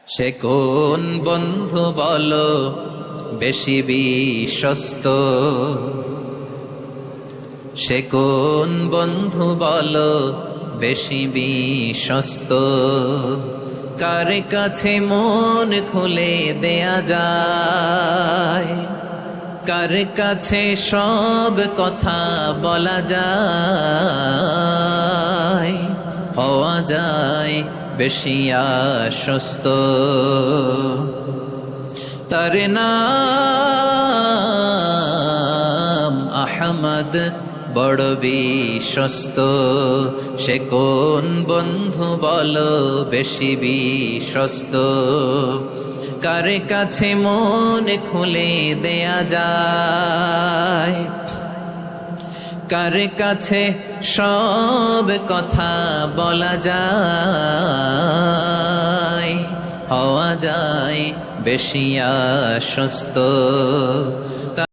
সে কোন বন্ধু বলো বেশি বিশ্বস্ত? সে কোন বন্ধু বলো বেশি বিশ্বস্ত? কার কাছে মন খুলে দেয়া যায়? কার কাছে সব কথা বলা যায়? হওয়া যায় বেশি আশ্বস্ত। তার নাম আহমদ, বড় বিশ্বস্ত। সে কোন বন্ধু বলো বেশি বিশ্বস্ত? কার কাছে মন খুলে দেয়া যায়? কার কাছে সব কথা বলা যায়? হওয়া যায় বেশি আশ্বস্ত।